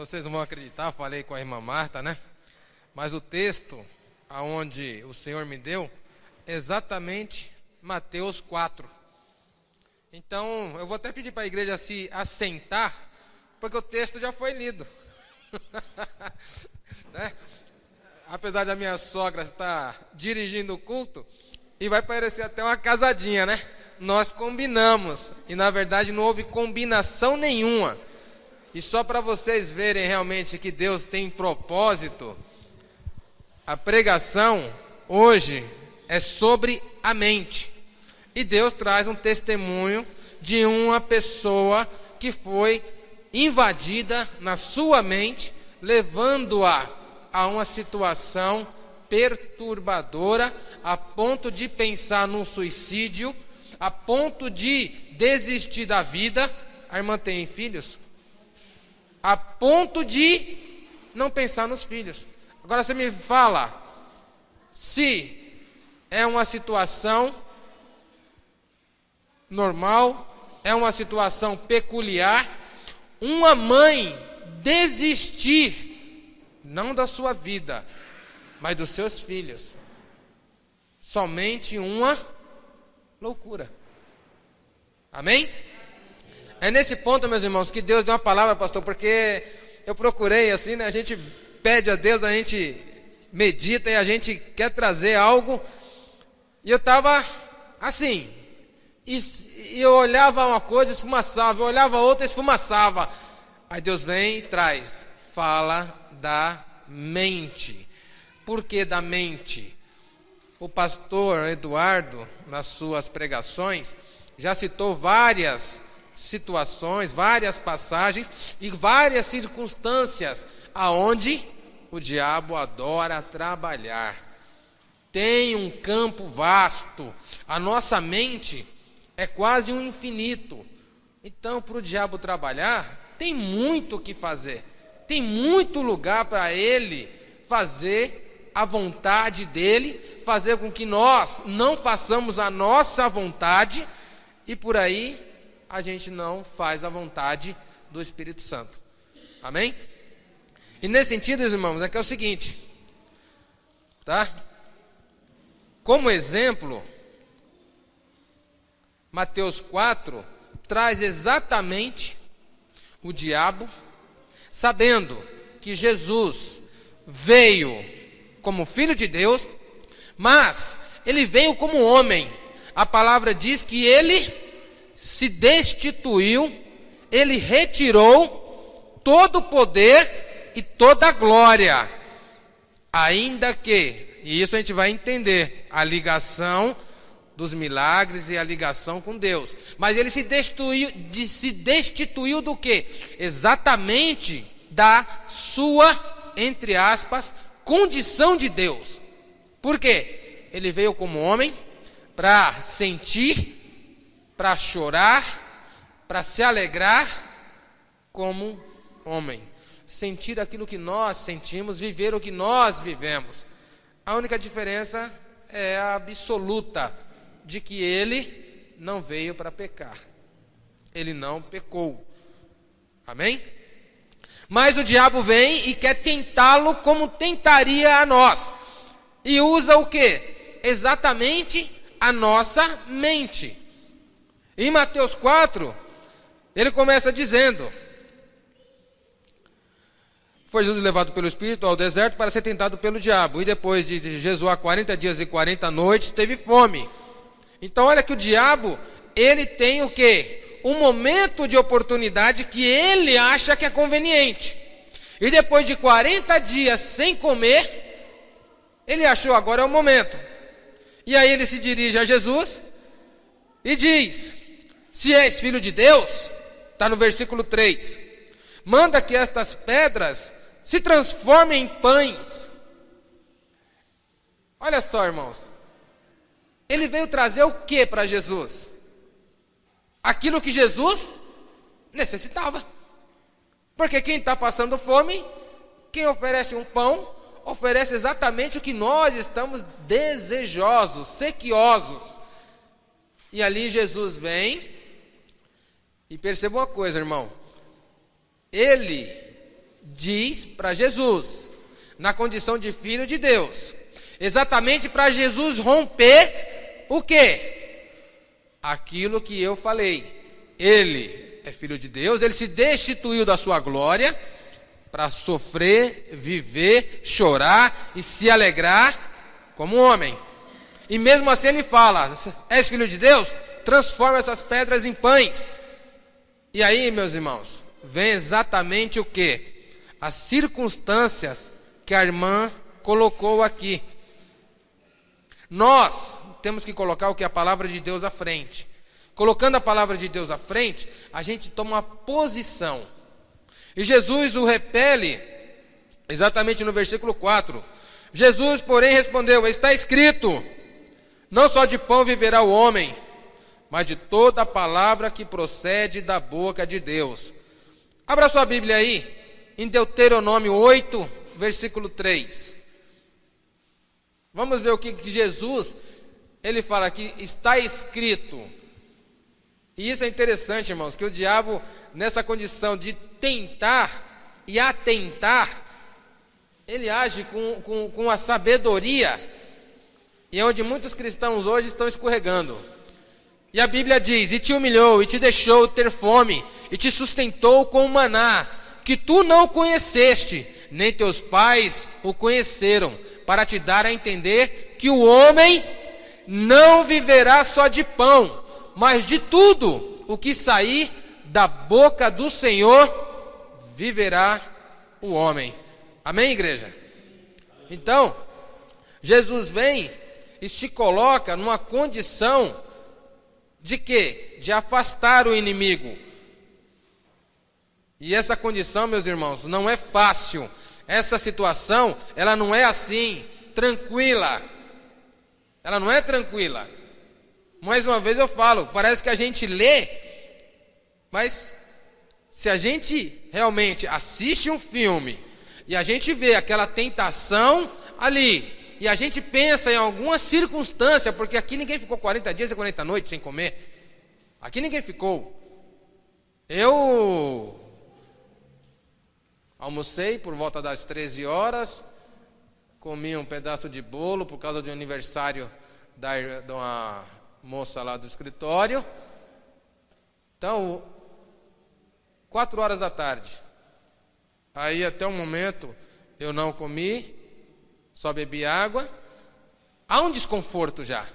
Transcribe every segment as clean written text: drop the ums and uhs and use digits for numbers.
vocês não vão acreditar, falei com a irmã Marta, né? Mas o texto aonde o Senhor me deu é exatamente Mateus 4. Então, eu vou até pedir para a igreja se assentar, porque o texto já foi lido. Né? Apesar da minha sogra estar dirigindo o culto, e vai parecer até uma casadinha, né? Nós combinamos, e na verdade não houve combinação nenhuma. E só para vocês verem realmente que Deus tem propósito, a pregação hoje é sobre a mente. E Deus traz um testemunho de uma pessoa que foi invadida na sua mente, levando-a a uma situação perturbadora, a ponto de pensar num suicídio, a ponto de desistir da vida. A irmã tem filhos? A ponto de não pensar nos filhos. Agora você me fala, se é uma situação normal, é uma situação peculiar, uma mãe desistir, não da sua vida, mas dos seus filhos, somente uma loucura. Amém? É nesse ponto, meus irmãos, que Deus deu uma palavra, pastor, porque eu procurei assim, né? A gente pede a Deus, a gente medita e a gente quer trazer algo. E eu estava assim, e eu olhava uma coisa, esfumaçava, eu olhava outra, esfumaçava. Aí Deus vem e traz, fala da mente. Por que da mente? O pastor Eduardo, nas suas pregações, já citou várias situações, várias passagens e várias circunstâncias aonde o diabo adora trabalhar. Tem um campo vasto. A nossa mente é quase um infinito. Então, para o diabo trabalhar, tem muito o que fazer. Tem muito lugar para ele fazer a vontade dele, fazer com que nós não façamos a nossa vontade, e por aí a gente não faz a vontade do Espírito Santo. Amém? E nesse sentido, irmãos, é que é o seguinte, tá? Como exemplo, Mateus 4 traz exatamente o diabo, sabendo que Jesus veio como Filho de Deus, mas ele veio como homem. A palavra diz que ele se destituiu, ele retirou todo o poder e toda a glória, ainda que, e isso a gente vai entender, a ligação dos milagres e a ligação com Deus, mas ele se destituiu do quê? Exatamente da sua, entre aspas, condição de Deus. Por quê? Ele veio como homem para sentir, para chorar, para se alegrar como homem. Sentir aquilo que nós sentimos, viver o que nós vivemos. A única diferença é a absoluta de que ele não veio para pecar. Ele não pecou. Amém? Mas o diabo vem e quer tentá-lo como tentaria a nós. E usa o quê? Exatamente a nossa mente. Em Mateus 4, ele começa dizendo: foi Jesus levado pelo Espírito ao deserto para ser tentado pelo diabo. E depois de jejuar 40 dias e 40 noites, teve fome. Então olha que o diabo, ele tem o quê? Um momento de oportunidade que ele acha que é conveniente. E depois de 40 dias sem comer, ele achou agora é o momento. E aí ele se dirige a Jesus e diz: se és filho de Deus, está no versículo 3, manda que estas pedras se transformem em pães. Olha só, irmãos, ele veio trazer o que para Jesus? Aquilo que Jesus necessitava. Porque quem está passando fome, quem oferece um pão, oferece exatamente o que nós estamos desejosos, sequiosos. E ali Jesus vem, e perceba uma coisa, irmão, ele diz para Jesus, na condição de filho de Deus, exatamente para Jesus romper o quê? Aquilo que eu falei. Ele é filho de Deus, ele se destituiu da sua glória para sofrer, viver, chorar e se alegrar como homem. E mesmo assim ele fala: és filho de Deus? Transforma essas pedras em pães. E aí, meus irmãos, vem exatamente o que? As circunstâncias que a irmã colocou aqui. Nós temos que colocar o que? A palavra de Deus à frente. Colocando a palavra de Deus à frente, a gente toma uma posição. E Jesus o repele, exatamente no versículo 4. Jesus, porém, respondeu: está escrito, não só de pão viverá o homem, mas de toda a palavra que procede da boca de Deus. Abra sua Bíblia aí, em Deuteronômio 8, versículo 3. Vamos ver o que Jesus, ele fala aqui, está escrito. E isso é interessante, irmãos, que o diabo, nessa condição de tentar e atentar, ele age com a sabedoria, e é onde muitos cristãos hoje estão escorregando. E a Bíblia diz: e te humilhou, e te deixou ter fome, e te sustentou com maná, que tu não conheceste, nem teus pais o conheceram, para te dar a entender que o homem não viverá só de pão, mas de tudo o que sair da boca do Senhor, viverá o homem. Amém, igreja? Então, Jesus vem e se coloca numa condição de quê? De afastar o inimigo. E essa condição, meus irmãos, não é fácil. Essa situação, ela não é assim, tranquila. Ela não é tranquila. Mais uma vez eu falo, parece que a gente lê, mas se a gente realmente assiste um filme e a gente vê aquela tentação ali, e a gente pensa em alguma circunstância, porque aqui ninguém ficou 40 dias e 40 noites sem comer. Aqui ninguém ficou. Eu almocei por volta das 13 horas, comi um pedaço de bolo por causa de um aniversário de uma moça lá do escritório. Então, 4 horas da tarde. Aí até o momento eu não comi, só bebi água. Há um desconforto já.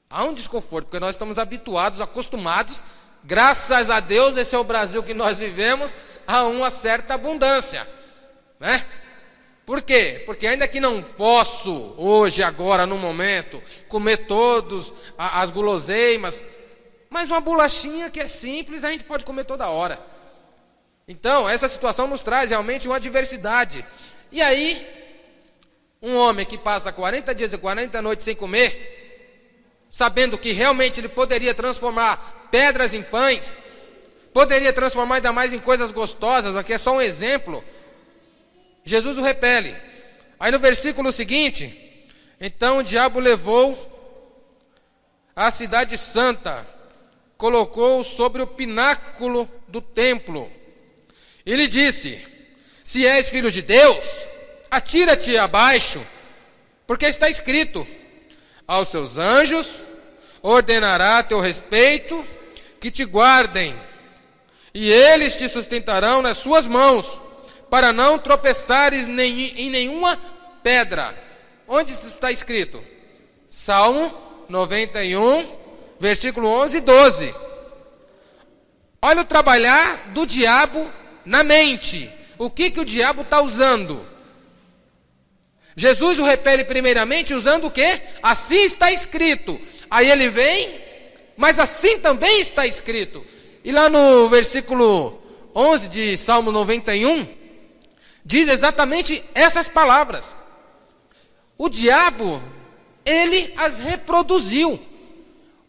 Há um desconforto, porque nós estamos habituados, acostumados, graças a Deus, esse é o Brasil que nós vivemos, a uma certa abundância, né? Por quê? Porque ainda que não posso, hoje, agora, no momento, comer todos as guloseimas, mas uma bolachinha que é simples, a gente pode comer toda hora. Então, essa situação nos traz realmente uma adversidade. E aí, um homem que passa 40 dias e 40 noites sem comer, sabendo que realmente ele poderia transformar pedras em pães, poderia transformar ainda mais em coisas gostosas, aqui é só um exemplo, Jesus o repele. Aí no versículo seguinte: então o diabo levou a cidade santa, colocou-o sobre o pináculo do templo, e lhe disse: se és filho de Deus, atira-te abaixo, porque está escrito: aos seus anjos ordenará a teu respeito que te guardem, e eles te sustentarão nas suas mãos, para não tropeçares em nenhuma pedra. Onde isso está escrito? Salmo 91, versículo 11 e 12. Olha o trabalhar do diabo na mente. O que o diabo está usando? Jesus o repele primeiramente usando o quê? Assim está escrito. Aí ele vem, mas assim também está escrito. E lá no versículo 11 de Salmo 91, diz exatamente essas palavras. O diabo, ele as reproduziu.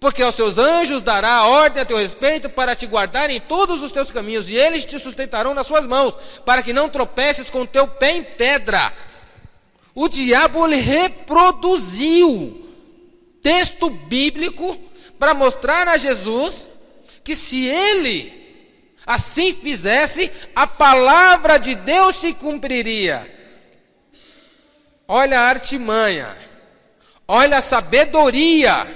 Porque aos seus anjos dará ordem a teu respeito para te guardar em todos os teus caminhos, e eles te sustentarão nas suas mãos, para que não tropeces com o teu pé em pedra. O diabo, ele reproduziu texto bíblico para mostrar a Jesus que se ele assim fizesse, a palavra de Deus se cumpriria. Olha a artimanha, olha a sabedoria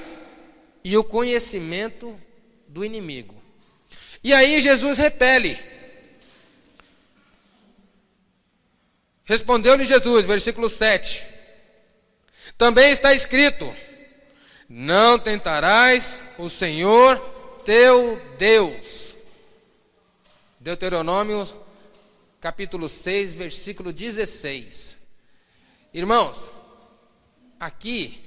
e o conhecimento do inimigo. E aí Jesus repele. Respondeu-lhe Jesus, versículo 7. Também está escrito: não tentarás o Senhor teu Deus. Deuteronômio, capítulo 6, versículo 16. Irmãos, aqui,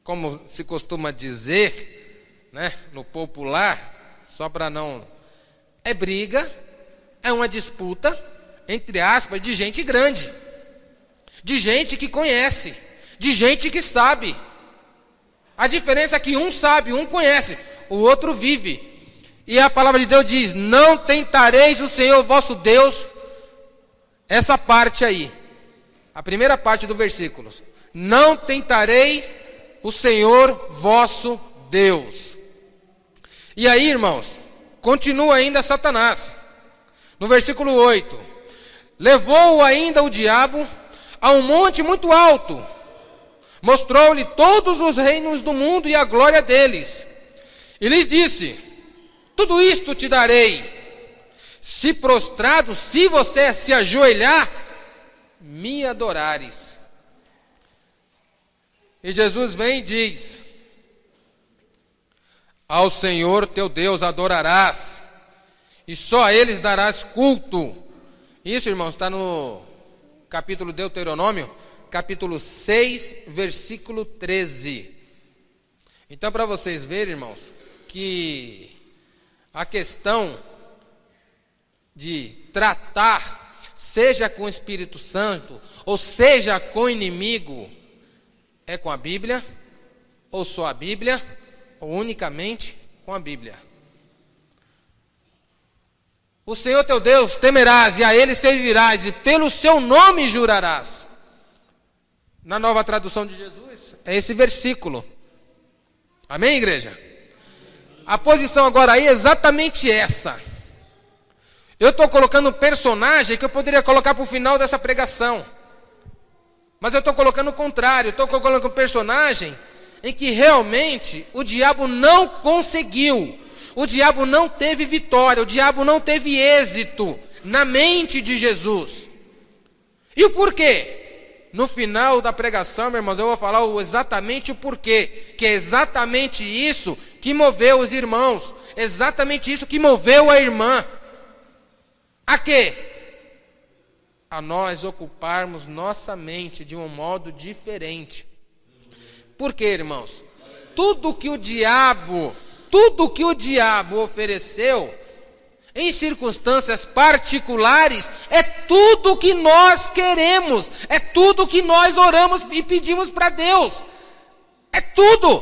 como se costuma dizer, né, no popular, só para não... é briga, é uma disputa, entre aspas, de gente grande, de gente que conhece, de gente que sabe. A diferença é que um sabe, um conhece, o outro vive. E a palavra de Deus diz: não tentareis o Senhor vosso Deus. Essa parte aí, a primeira parte do versículo: não tentareis o Senhor vosso Deus. E aí, irmãos, continua ainda Satanás. No versículo 8: levou-o ainda o diabo a um monte muito alto, mostrou-lhe todos os reinos do mundo e a glória deles, e lhes disse: tudo isto te darei, se prostrado, se você se ajoelhar, me adorares. E Jesus vem e diz: ao Senhor teu Deus adorarás, e só a eles darás culto. Isso, irmãos, está no capítulo Deuteronômio, capítulo 6, versículo 13. Então, para vocês verem, irmãos, que a questão de tratar, seja com o Espírito Santo, ou seja com o inimigo, é com a Bíblia, ou só a Bíblia, ou unicamente com a Bíblia. O Senhor teu Deus temerás, e a Ele servirás, e pelo seu nome jurarás. Na Nova Tradução de Jesus, é esse versículo. Amém, igreja? A posição agora aí é exatamente essa. Eu estou colocando um personagem que eu poderia colocar para o final dessa pregação. Mas eu estou colocando o contrário. Estou colocando um personagem em que realmente o diabo não conseguiu. O diabo não teve vitória. O diabo não teve êxito na mente de Jesus. E o porquê? No final da pregação, meus irmãos, eu vou falar exatamente o porquê. Que é exatamente isso que moveu os irmãos. Exatamente isso que moveu a irmã. A quê? A nós ocuparmos nossa mente de um modo diferente. Por quê, irmãos? Tudo que o diabo ofereceu, em circunstâncias particulares, é tudo que nós queremos, é tudo que nós oramos e pedimos para Deus. É tudo.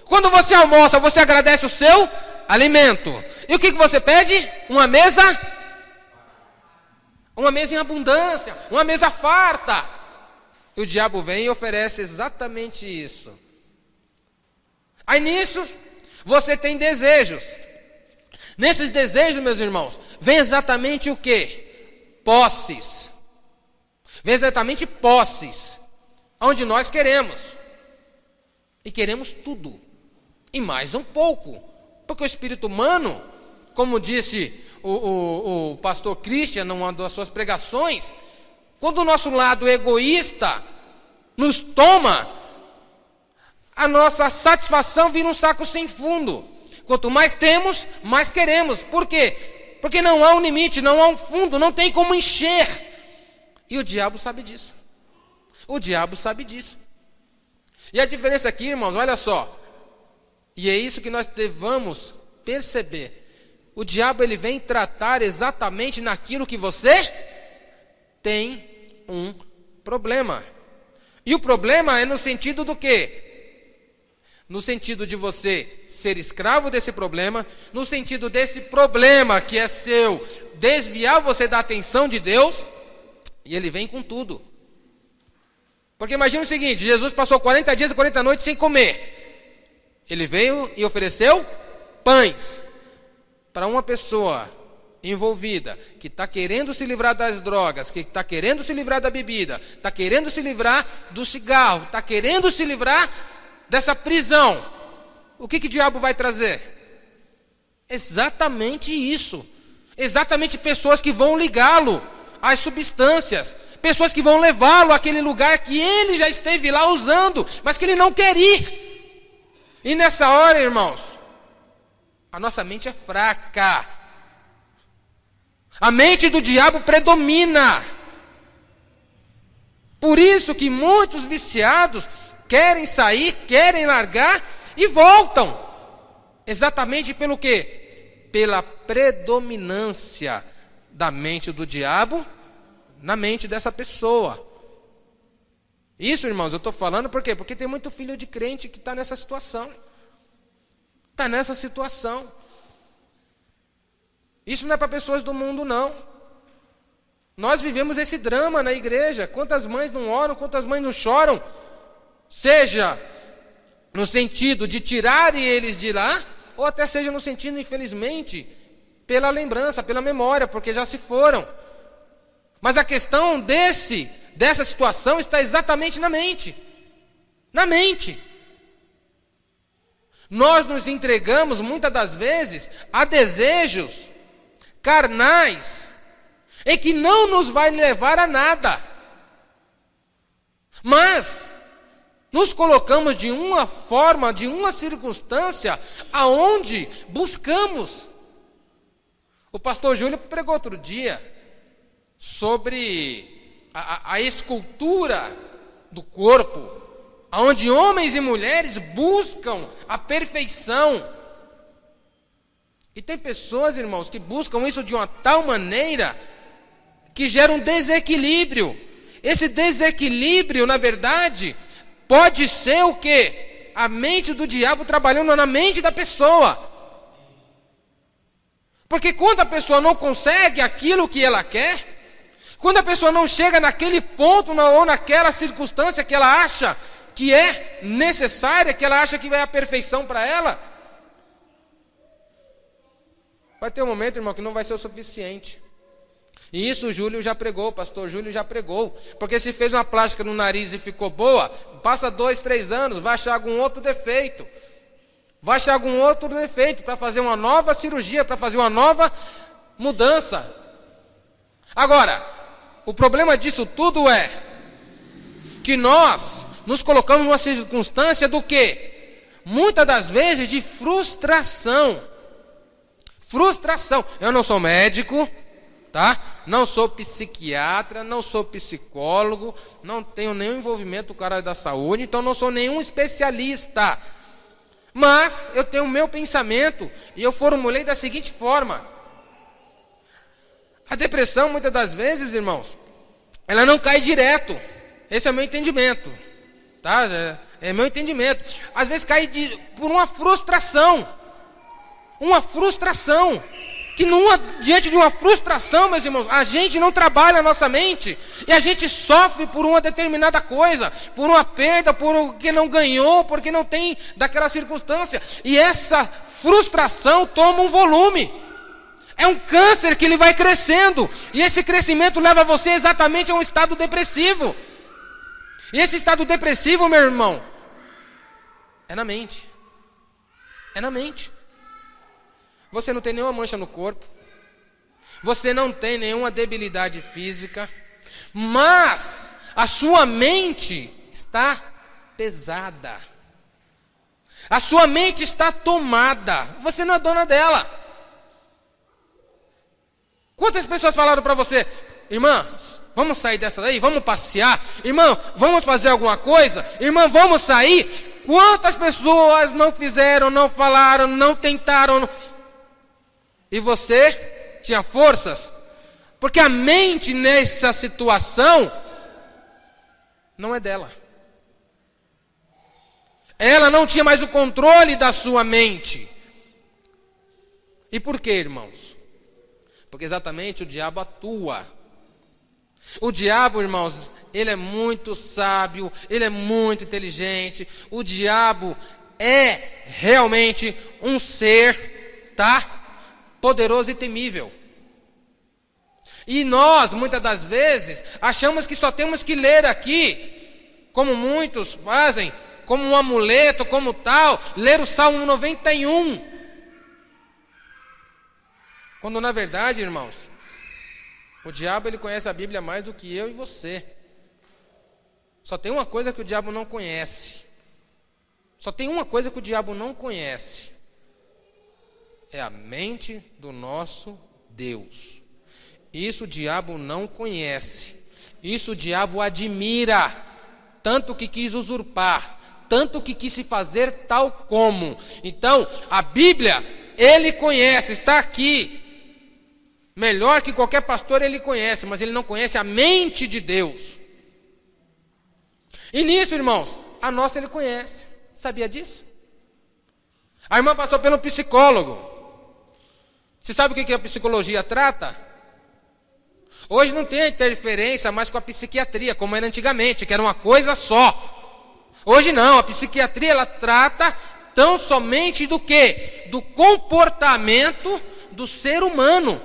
Quando você almoça, você agradece o seu alimento. E o que você pede? Uma mesa? Uma mesa em abundância, uma mesa farta. E o diabo vem e oferece exatamente isso. Aí nisso, você tem desejos. Nesses desejos, meus irmãos, vem exatamente o quê? Posses. Vem exatamente posses. Onde nós queremos. E queremos tudo. E mais um pouco. Porque o espírito humano, como disse o pastor Christian numa das suas pregações, quando o nosso lado egoísta nos toma, a nossa satisfação vira um saco sem fundo. Quanto mais temos, mais queremos. Por quê? Porque não há um limite, não há um fundo, não tem como encher. E o diabo sabe disso. O diabo sabe disso. E a diferença aqui, irmãos, olha só. E é isso que nós devamos perceber. O diabo, ele vem tratar exatamente naquilo que você tem um problema. E o problema é no sentido do quê? No sentido de você ser escravo desse problema, no sentido desse problema que é seu, desviar você da atenção de Deus, e ele vem com tudo. Porque imagina o seguinte, Jesus passou 40 dias e 40 noites sem comer. Ele veio e ofereceu pães para uma pessoa envolvida, que está querendo se livrar das drogas, que está querendo se livrar da bebida, está querendo se livrar do cigarro, está querendo se livrar dessa prisão, o que o diabo vai trazer? Exatamente isso. Exatamente pessoas que vão ligá-lo às substâncias, pessoas que vão levá-lo àquele lugar que ele já esteve lá usando, mas que ele não quer ir. E nessa hora, irmãos, a nossa mente é fraca. A mente do diabo predomina. Por isso que muitos viciados querem sair, querem largar e voltam. Exatamente pelo quê? Pela predominância da mente do diabo na mente dessa pessoa. Isso, irmãos, eu estou falando por quê? Porque tem muito filho de crente que está nessa situação. Está nessa situação. Isso não é para pessoas do mundo, não. Nós vivemos esse drama na igreja. Quantas mães não oram, quantas mães não choram. Seja no sentido de tirarem eles de lá, ou até seja no sentido, infelizmente, pela lembrança, pela memória, porque já se foram. Mas a questão dessa situação está exatamente na mente. Na mente. Nós nos entregamos, muitas das vezes, a desejos carnais, em que não nos vai levar a nada. Mas nos colocamos de uma forma, de uma circunstância, aonde buscamos. O pastor Júlio pregou outro dia sobre a escultura do corpo, onde homens e mulheres buscam a perfeição. E tem pessoas, irmãos, que buscam isso de uma tal maneira que gera um desequilíbrio. Esse desequilíbrio, na verdade, pode ser o quê? A mente do diabo trabalhando na mente da pessoa. Porque quando a pessoa não consegue aquilo que ela quer, quando a pessoa não chega naquele ponto ou naquela circunstância que ela acha que é necessária, que ela acha que vai a perfeição para ela, vai ter um momento, irmão, que não vai ser o suficiente. E isso o Júlio já pregou, o pastor Júlio já pregou. Porque se fez uma plástica no nariz e ficou boa, passa 2, 3 anos, vai achar algum outro defeito. Vai achar algum outro defeito para fazer uma nova cirurgia, para fazer uma nova mudança. Agora, o problema disso tudo é que nós nos colocamos numa circunstância do quê? Muitas das vezes de frustração. Frustração. Eu não sou médico, tá? Não sou psiquiatra, não sou psicólogo, não tenho nenhum envolvimento com a área da saúde, então não sou nenhum especialista. Mas eu tenho o meu pensamento e eu formulei da seguinte forma. A depressão, muitas das vezes, irmãos, ela não cai direto. Esse é o meu entendimento, tá? É meu entendimento. Às vezes cai por uma frustração. Uma frustração. Que diante de uma frustração, meus irmãos, a gente não trabalha a nossa mente. E a gente sofre por uma determinada coisa. Por uma perda, porque não ganhou, porque não tem daquela circunstância. E essa frustração toma um volume. É um câncer que ele vai crescendo. E esse crescimento leva você exatamente a um estado depressivo. E esse estado depressivo, meu irmão, é na mente. É na mente. Você não tem nenhuma mancha no corpo. Você não tem nenhuma debilidade física. Mas a sua mente está pesada. A sua mente está tomada. Você não é dona dela. Quantas pessoas falaram para você: irmã, vamos sair dessa daí? Vamos passear? Irmão, vamos fazer alguma coisa? Irmã, vamos sair? Quantas pessoas não fizeram, não falaram, não tentaram? E você tinha forças? Porque a mente nessa situação não é dela. Ela não tinha mais o controle da sua mente. E por quê, irmãos? Porque exatamente o diabo atua. O diabo, irmãos, ele é muito sábio, ele é muito inteligente. O diabo é realmente um ser, tá? Poderoso e temível. E nós, muitas das vezes, achamos que só temos que ler aqui, como muitos fazem, como um amuleto, como tal, ler o Salmo 91. Quando na verdade, irmãos, o diabo ele conhece a Bíblia mais do que eu e você. Só tem uma coisa que o diabo não conhece. Só tem uma coisa que o diabo não conhece. É a mente do nosso Deus. Isso o diabo não conhece. Isso o diabo admira. Tanto que quis usurpar. Tanto que quis se fazer tal como. Então, a Bíblia, ele conhece, está aqui. Melhor que qualquer pastor ele conhece, mas ele não conhece a mente de Deus. E nisso, irmãos, a nossa ele conhece. Sabia disso? A irmã passou pelo psicólogo. Você sabe o que a psicologia trata? Hoje não tem a interferência mais com a psiquiatria, como era antigamente, que era uma coisa só. Hoje não, a psiquiatria ela trata tão somente do quê? Do comportamento do ser humano.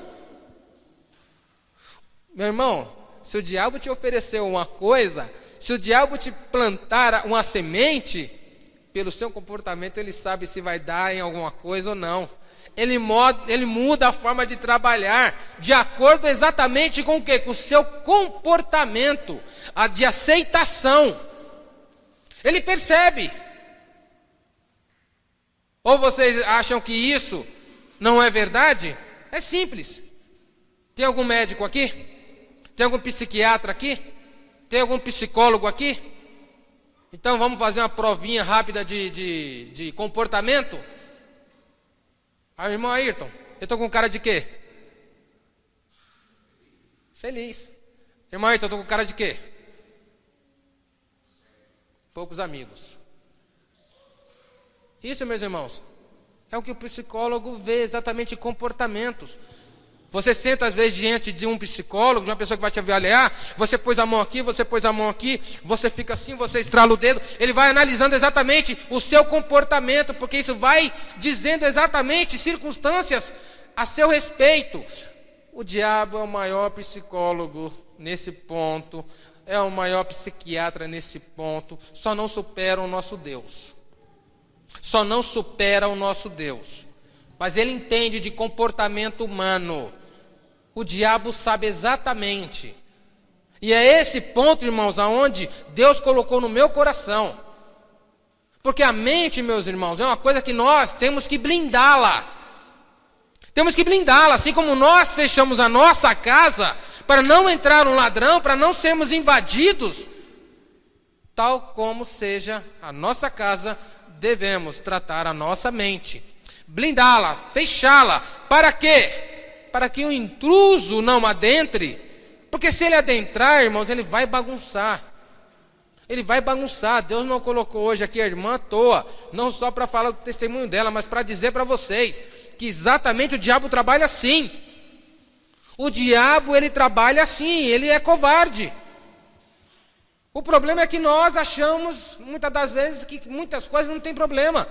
Meu irmão, se o diabo te ofereceu uma coisa, se o diabo te plantar uma semente, pelo seu comportamento ele sabe se vai dar em alguma coisa ou não. Ele muda a forma de trabalhar, de acordo exatamente com o quê? Com o seu comportamento, a de aceitação. Ele percebe. Ou vocês acham que isso não é verdade? É simples. Tem algum médico aqui? Tem algum psiquiatra aqui? Tem algum psicólogo aqui? Então vamos fazer uma provinha rápida de comportamento? Ah, irmão Ayrton, eu estou com cara de quê? Feliz. Irmão Ayrton, eu estou com cara de quê? Poucos amigos. Isso, meus irmãos, é o que o psicólogo vê exatamente comportamentos. Você senta às vezes diante de um psicólogo, de uma pessoa que vai te avaliar, você pôs a mão aqui, você pôs a mão aqui, você fica assim, você estrala o dedo, ele vai analisando exatamente o seu comportamento, porque isso vai dizendo exatamente circunstâncias a seu respeito. O diabo é o maior psicólogo nesse ponto, é o maior psiquiatra nesse ponto, só não supera o nosso Deus. Só não supera o nosso Deus. Mas ele entende de comportamento humano. O diabo sabe exatamente. E é esse ponto, irmãos, aonde Deus colocou no meu coração. Porque a mente, meus irmãos, é uma coisa que nós temos que blindá-la. Temos que blindá-la, assim como nós fechamos a nossa casa para não entrar um ladrão, para não sermos invadidos. Tal como seja a nossa casa, devemos tratar a nossa mente. Blindá-la, fechá-la. Para quê? Para que o intruso não adentre. Porque se ele adentrar, irmãos, ele vai bagunçar. Ele vai bagunçar. Deus não colocou hoje aqui a irmã à toa. Não só para falar do testemunho dela, mas para dizer para vocês que exatamente o diabo trabalha assim. O diabo, ele trabalha assim. Ele é covarde. O problema é que nós achamos, muitas das vezes, que muitas coisas não tem problema.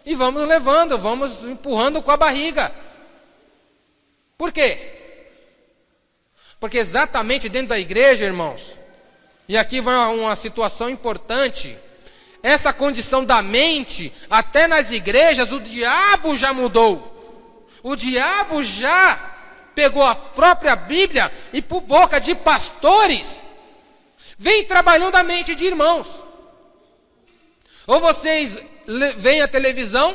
E vamos levando, vamos empurrando com a barriga. Por quê? Porque exatamente dentro da igreja, irmãos, e aqui vai uma situação importante, essa condição da mente, até nas igrejas, o diabo já mudou. O diabo já pegou a própria Bíblia e por boca de pastores, vem trabalhando a mente de irmãos. Ou vocês veem a televisão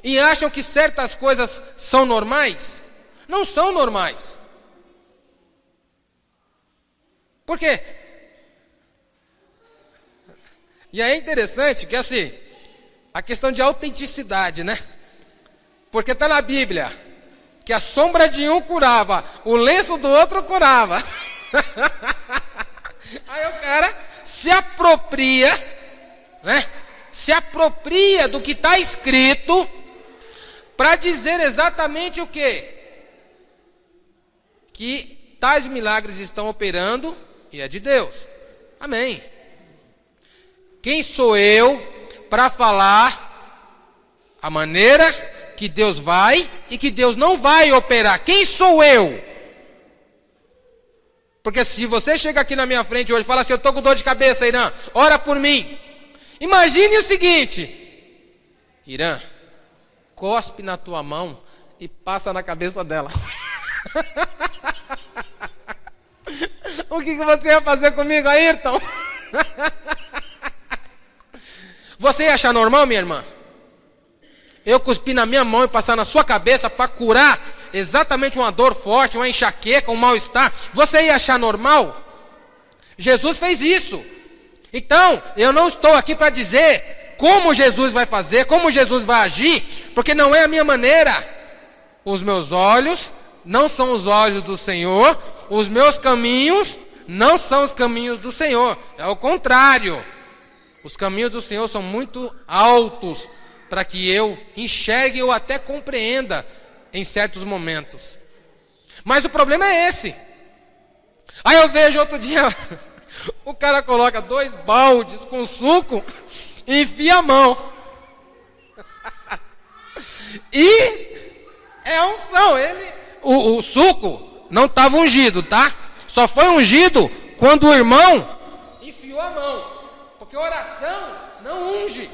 e acham que certas coisas são normais? Não são normais. Por quê? E é interessante que assim, a questão de autenticidade, né? Porque está na Bíblia que a sombra de um curava, o lenço do outro curava. Aí o cara se apropria, né? Se apropria do que está escrito para dizer exatamente o quê? Que tais milagres estão operando e é de Deus. Amém. Quem sou eu para falar a maneira que Deus vai e que Deus não vai operar? Quem sou eu? Porque se você chega aqui na minha frente hoje e fala assim, eu estou com dor de cabeça, Irã, ora por mim. Imagine o seguinte, Irã, cospe na tua mão e passa na cabeça dela. O que você ia fazer comigo, Ayrton? Você ia achar normal, minha irmã? Eu cuspir na minha mão e passar na sua cabeça para curar exatamente uma dor forte, uma enxaqueca, um mal-estar. Você ia achar normal? Jesus fez isso. Então, eu não estou aqui para dizer como Jesus vai fazer, como Jesus vai agir, porque não é a minha maneira. Os meus olhos não são os olhos do Senhor, os meus caminhos não são os caminhos do Senhor. É o contrário. Os caminhos do Senhor são muito altos para que eu enxergue ou até compreenda em certos momentos. Mas o problema é esse. Aí eu vejo outro dia, o cara coloca 2 baldes com suco e enfia a mão. E é unção. O suco não estava ungido, tá? Só foi ungido quando o irmão enfiou a mão. Porque a oração não unge.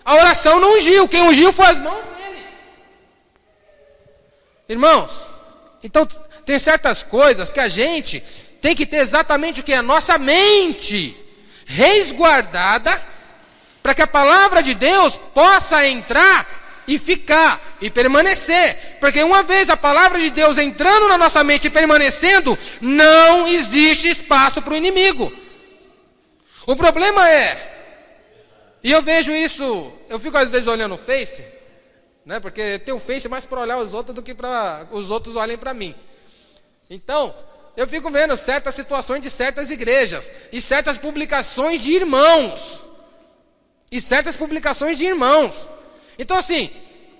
A oração não ungiu. Quem ungiu foi as mãos dele. Irmãos, então tem certas coisas que a gente tem que ter exatamente o que? A nossa mente resguardada para que a palavra de Deus possa entrar e ficar e permanecer. Porque uma vez a palavra de Deus entrando na nossa mente e permanecendo, não existe espaço para o inimigo. O problema é, e eu vejo isso, eu fico às vezes olhando o Face, né, porque eu tenho o Face mais para olhar os outros do que para os outros olhem para mim. Então, eu fico vendo certas situações de certas igrejas, e certas publicações de irmãos. Então assim,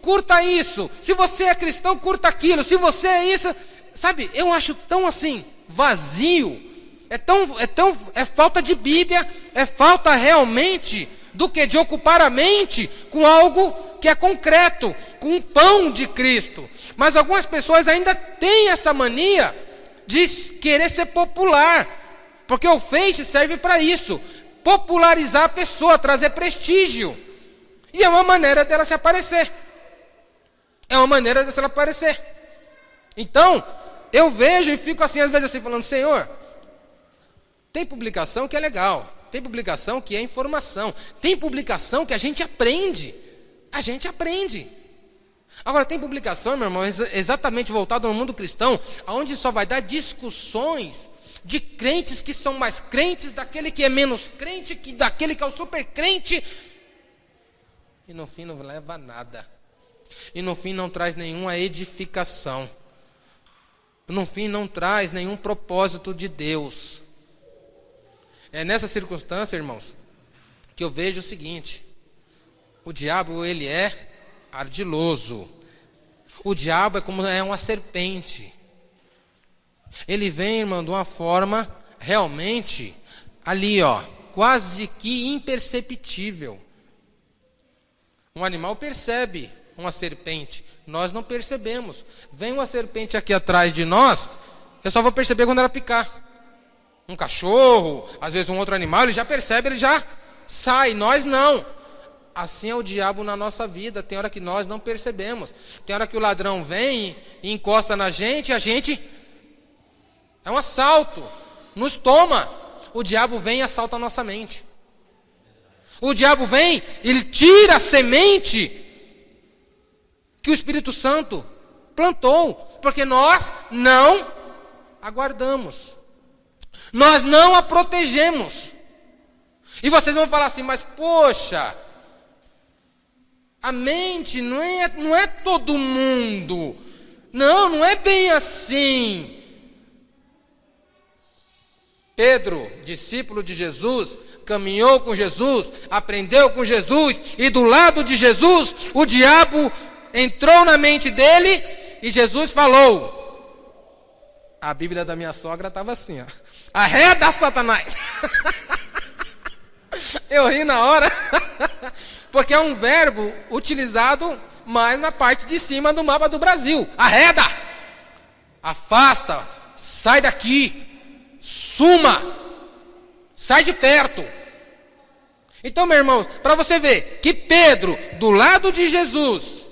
curta isso. Se você é cristão, curta aquilo. Se você é isso, sabe, eu acho tão assim, vazio. É falta de Bíblia, é falta realmente do que de ocupar a mente com algo que é concreto, com o pão de Cristo. Mas algumas pessoas ainda têm essa mania de querer ser popular, porque o Face serve para isso, popularizar a pessoa, trazer prestígio. E é uma maneira dela se aparecer. Então, eu vejo e fico assim, às vezes assim, falando, Senhor, tem publicação que é legal, tem publicação que é informação, tem publicação que a gente aprende. Agora, tem publicação, meu irmão, exatamente voltada no mundo cristão, onde só vai dar discussões de crentes que são mais crentes, daquele que é menos crente, daquele que é o super crente, e no fim não leva a nada. E no fim não traz nenhuma edificação. No fim não traz nenhum propósito de Deus. É nessa circunstância, irmãos, que eu vejo o seguinte: o diabo, ele é ardiloso. O diabo é como uma serpente. Ele vem, irmão, de uma forma realmente ali, quase que imperceptível. Um animal percebe uma serpente, nós não percebemos. Vem uma serpente aqui atrás de nós, eu só vou perceber quando ela picar. Um cachorro, às vezes um outro animal, ele já percebe, ele já sai, nós não. Assim é o diabo na nossa vida, tem hora que nós não percebemos. Tem hora que o ladrão vem e encosta na gente, a gente é um assalto, nos toma. O diabo vem e assalta a nossa mente. O diabo vem, ele tira a semente que o Espírito Santo plantou, porque nós não aguardamos. Nós não a protegemos. E vocês vão falar assim, mas poxa, a mente não é todo mundo. Não é bem assim. Pedro, discípulo de Jesus, caminhou com Jesus, aprendeu com Jesus, e do lado de Jesus, o diabo entrou na mente dele, e Jesus falou. A Bíblia da minha sogra estava assim, arreda Satanás. Eu ri na hora, porque é um verbo utilizado mais na parte de cima do mapa do Brasil. Arreda, afasta, sai daqui. Suma. Sai de perto. Então, meus irmãos, para você ver que Pedro, do lado de Jesus,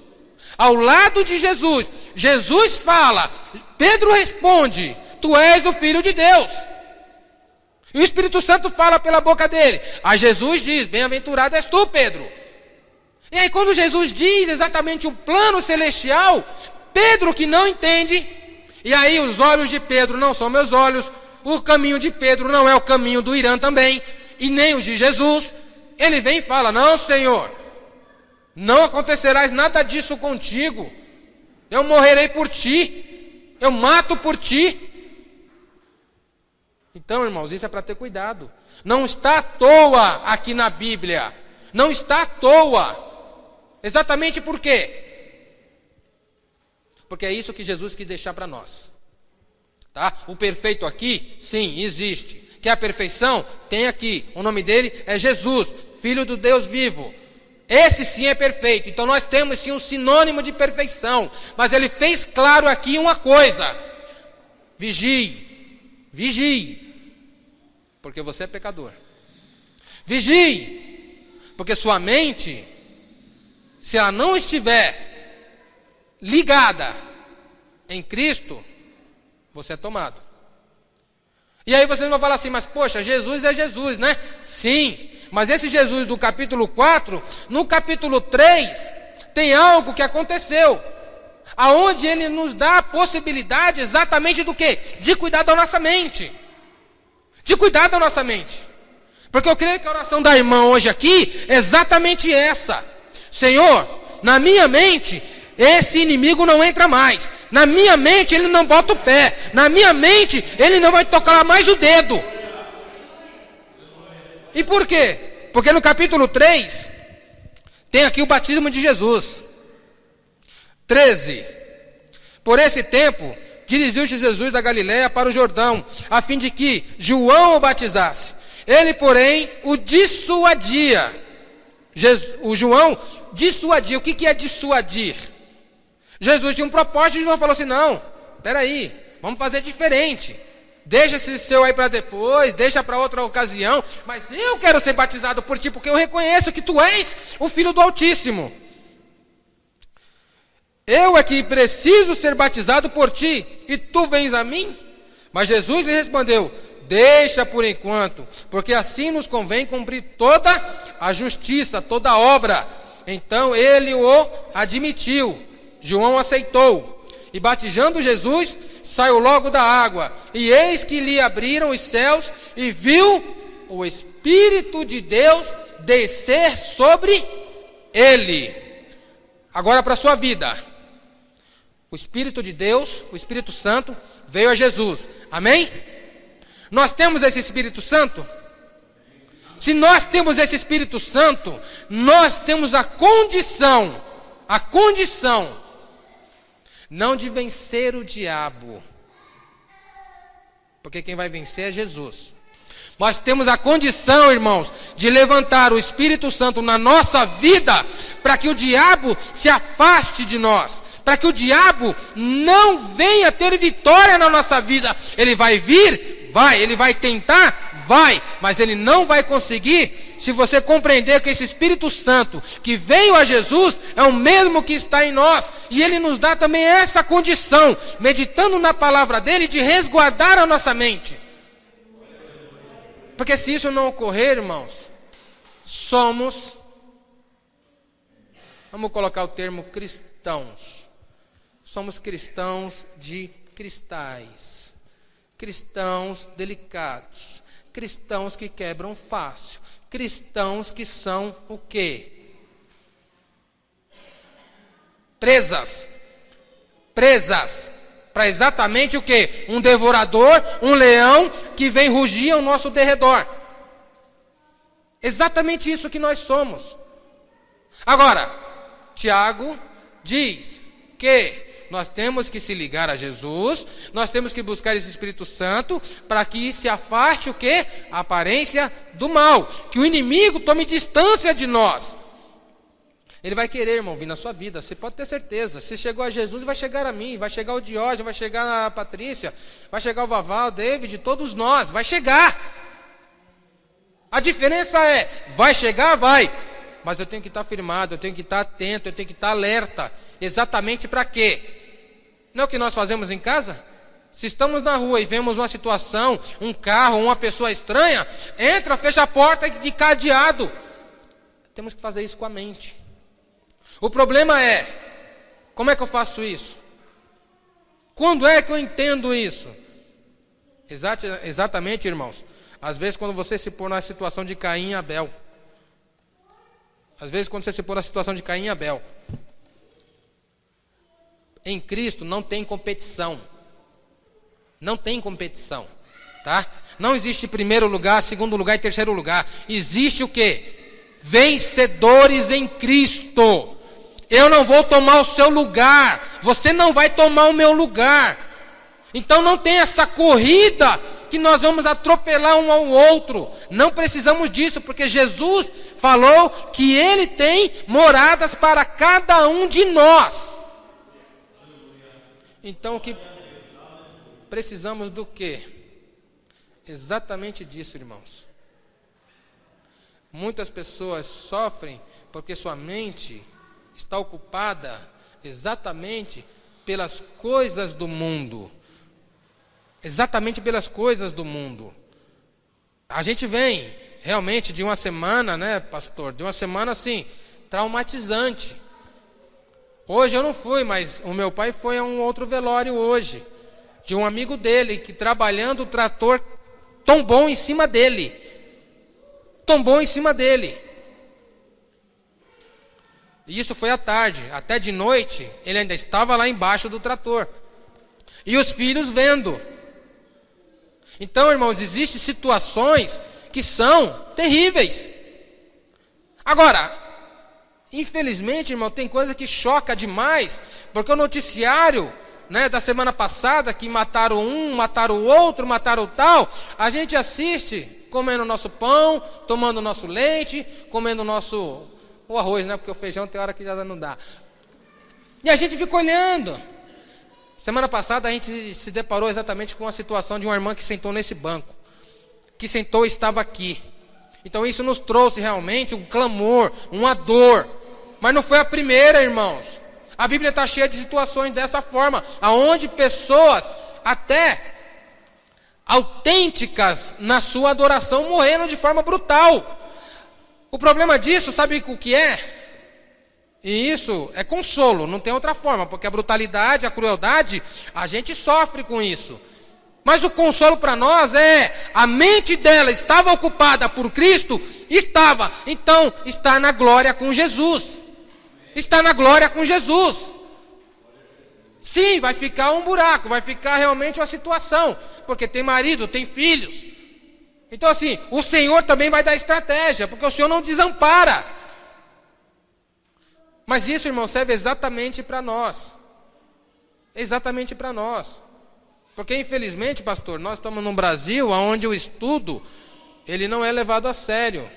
ao lado de Jesus, Jesus fala, Pedro responde, tu és o Filho de Deus. E o Espírito Santo fala pela boca dele. A Jesus diz, bem-aventurado és tu, Pedro. E aí quando Jesus diz exatamente o plano celestial, Pedro que não entende, e aí os olhos de Pedro não são meus olhos, o caminho de Pedro não é o caminho do Irã também, e nem os de Jesus, ele vem e fala, não, Senhor, não acontecerás nada disso contigo, eu morrerei por ti, eu mato por ti. Então, irmãos, isso é para ter cuidado. Não está à toa aqui na Bíblia. Não está à toa. Exatamente por quê? Porque é isso que Jesus quis deixar para nós. Tá? O perfeito aqui, sim, existe. Quer a perfeição? Tem aqui. O nome dele é Jesus, Filho do Deus vivo. Esse sim é perfeito. Então nós temos sim um sinônimo de perfeição. Mas ele fez claro aqui uma coisa. Vigie. Vigie. Porque você é pecador. Vigie. Porque sua mente, se ela não estiver ligada em Cristo, você é tomado. E aí vocês vão falar assim, mas poxa, Jesus é Jesus, né? Sim, mas esse Jesus do capítulo 4, no capítulo 3, tem algo que aconteceu, aonde ele nos dá a possibilidade exatamente do quê? De cuidar da nossa mente. De cuidar da nossa mente. Porque eu creio que a oração da irmã hoje aqui é exatamente essa. Senhor, na minha mente, esse inimigo não entra mais. Na minha mente, ele não bota o pé. Na minha mente, ele não vai tocar mais o dedo. E por quê? Porque no capítulo 3, tem aqui o batismo de Jesus. 13. Por esse tempo, dirigiu-se Jesus da Galiléia para o Jordão, a fim de que João o batizasse. Ele, porém, o dissuadia. O João dissuadia. O que é dissuadir? Jesus tinha um propósito e João falou assim, não, peraí, vamos fazer diferente. Deixa esse seu aí para depois, deixa para outra ocasião, mas eu quero ser batizado por ti, porque eu reconheço que tu és o Filho do Altíssimo. Eu é que preciso ser batizado por ti, e tu vens a mim? Mas Jesus lhe respondeu, deixa por enquanto, porque assim nos convém cumprir toda a justiça, toda a obra. Então ele o admitiu. João aceitou, e batizando Jesus, saiu logo da água, e eis que lhe abriram os céus, e viu o Espírito de Deus descer sobre ele. Agora para a sua vida, o Espírito de Deus, o Espírito Santo, veio a Jesus, amém? Nós temos esse Espírito Santo? Se nós temos esse Espírito Santo, nós temos a condição, não de vencer o diabo, porque quem vai vencer é Jesus. Nós temos a condição, irmãos, de levantar o Espírito Santo na nossa vida, para que o diabo se afaste de nós, para que o diabo não venha ter vitória na nossa vida. Ele vai vir, vai, ele vai tentar, vai, mas ele não vai conseguir, se você compreender que esse Espírito Santo que veio a Jesus é o mesmo que está em nós, e ele nos dá também essa condição, meditando na palavra dele, de resguardar a nossa mente. Porque se isso não ocorrer, irmãos, vamos colocar o termo cristãos, somos cristãos de cristais, cristãos delicados, cristãos que quebram fácil, cristãos que são o quê? Presas para exatamente o quê? Um devorador, um leão que vem rugir ao nosso derredor. Exatamente isso que nós somos. Agora, Tiago diz que nós temos que se ligar a Jesus, nós temos que buscar esse Espírito Santo, para que se afaste o quê? A aparência do mal, que o inimigo tome distância de nós. Ele vai querer, irmão, vir na sua vida, você pode ter certeza. Se chegou a Jesus, vai chegar a mim, vai chegar o Diógenes, vai chegar a Patrícia, vai chegar o Vavá, o David, todos nós, vai chegar. A diferença é, vai chegar, vai. Mas eu tenho que estar firmado, eu tenho que estar atento, eu tenho que estar alerta. Exatamente para quê? Não é o que nós fazemos em casa? Se estamos na rua e vemos uma situação, um carro, uma pessoa estranha, entra, fecha a porta de cadeado. Temos que fazer isso com a mente. O problema é, como é que eu faço isso? Quando é que eu entendo isso? Exatamente, irmãos. Às vezes quando você se pôr na situação de Caim e Abel. Às vezes quando você se pôr na situação de Caim e Abel. Em Cristo não tem competição. Não tem competição. Tá? Não existe primeiro lugar, segundo lugar e terceiro lugar. Existe o quê? Vencedores em Cristo. Eu não vou tomar o seu lugar. Você não vai tomar o meu lugar. Então não tem essa corrida que nós vamos atropelar um ao outro. Não precisamos disso, porque Jesus falou que Ele tem moradas para cada um de nós. Então o que precisamos do quê? Exatamente disso, irmãos. Muitas pessoas sofrem porque sua mente está ocupada exatamente pelas coisas do mundo. Exatamente pelas coisas do mundo. A gente vem realmente de uma semana, né, pastor? De uma semana assim, traumatizante. Hoje eu não fui, mas o meu pai foi a um outro velório hoje. De um amigo dele, que trabalhando o trator tombou em cima dele. Tombou em cima dele. E isso foi à tarde. Até de noite, ele ainda estava lá embaixo do trator. E os filhos vendo. Então, irmãos, existem situações que são terríveis. Agora, infelizmente, irmão, tem coisa que choca demais. Porque o noticiário, né, da semana passada, que mataram um, mataram o outro, mataram o tal, a gente assiste comendo o nosso pão, tomando o nosso leite, comendo o arroz, né? Porque o feijão tem hora que já não dá. E a gente fica olhando. Semana passada a gente se deparou exatamente com a situação de uma irmã que sentou nesse banco. Que sentou e estava aqui. Então isso nos trouxe realmente um clamor, uma dor. Mas não foi a primeira, irmãos. A Bíblia está cheia de situações dessa forma. Onde pessoas até autênticas na sua adoração morreram de forma brutal. O problema disso, sabe o que é? E isso é consolo, não tem outra forma, porque a brutalidade, a crueldade, a gente sofre com isso. Mas o consolo para nós é, a mente dela estava ocupada por Cristo? Estava, então está na glória com Jesus. Está na glória com Jesus. Sim, vai ficar um buraco, vai ficar realmente uma situação, porque tem marido, tem filhos. Então assim, o Senhor também vai dar estratégia, porque o Senhor não desampara. Mas isso, irmão, serve exatamente para nós. Exatamente para nós. Porque infelizmente, pastor, nós estamos num Brasil onde o estudo, ele não é levado a sério.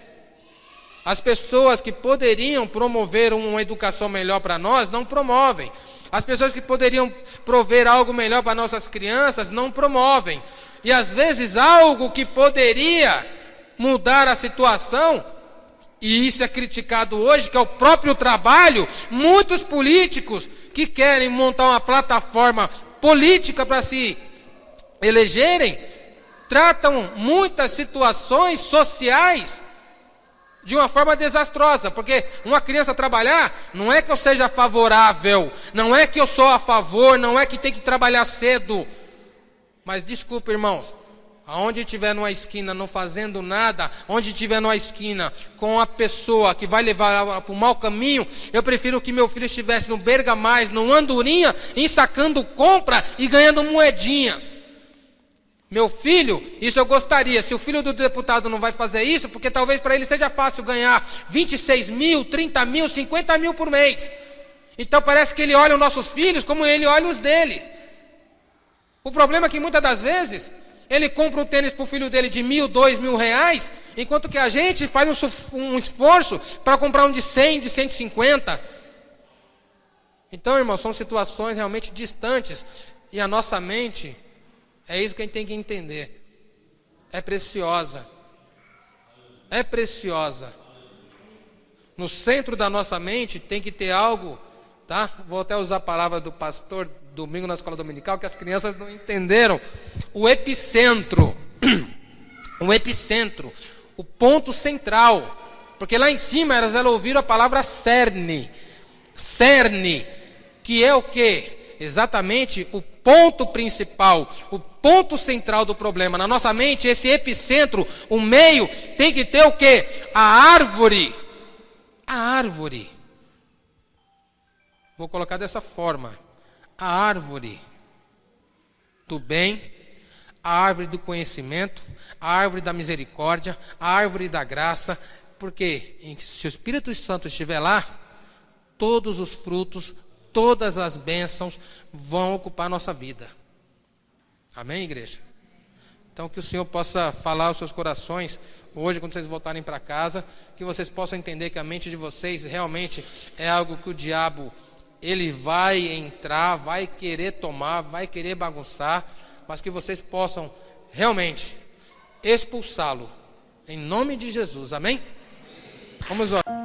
As pessoas que poderiam promover uma educação melhor para nós, não promovem. As pessoas que poderiam prover algo melhor para nossas crianças, não promovem. E às vezes algo que poderia mudar a situação, e isso é criticado hoje, que é o próprio trabalho, muitos políticos que querem montar uma plataforma política para se elegerem, tratam muitas situações sociais de uma forma desastrosa, porque uma criança trabalhar, não é que eu seja favorável, não é que eu sou a favor, não é que tem que trabalhar cedo, mas desculpa, irmãos, aonde estiver numa esquina não fazendo nada, onde estiver numa esquina com a pessoa que vai levar para o mau caminho, eu prefiro que meu filho estivesse no Bergamais, no Andorinha, ensacando compra e ganhando moedinhas. Meu filho, isso eu gostaria. Se o filho do deputado não vai fazer isso, porque talvez para ele seja fácil ganhar 26 mil, 30 mil, 50 mil por mês. Então parece que ele olha os nossos filhos como ele olha os dele. O problema é que muitas das vezes ele compra um tênis para o filho dele de 1.000, 2.000 reais, enquanto que a gente faz um esforço para comprar um de 100, de 150. Então, irmãos, são situações realmente distantes, e a nossa mente, é isso que a gente tem que entender, é preciosa. É preciosa. No centro da nossa mente tem que ter algo, tá? Vou até usar a palavra do pastor domingo na escola dominical, que as crianças não entenderam. O epicentro. O epicentro. O ponto central. Porque lá em cima elas ouviram a palavra cerne. Cerne. Que é o quê? Exatamente o ponto principal, o ponto central do problema. Na nossa mente, esse epicentro, o meio, tem que ter o quê? A árvore. A árvore. Vou colocar dessa forma. A árvore do bem, a árvore do conhecimento, a árvore da misericórdia, a árvore da graça. Porque se o Espírito Santo estiver lá, todos os frutos, todas as bênçãos vão ocupar a nossa vida. Amém, igreja? Então, que o Senhor possa falar aos seus corações hoje, quando vocês voltarem para casa, que vocês possam entender que a mente de vocês realmente é algo que o diabo, ele vai entrar, vai querer tomar, vai querer bagunçar, mas que vocês possam realmente expulsá-lo, em nome de Jesus. Amém? Vamos orar.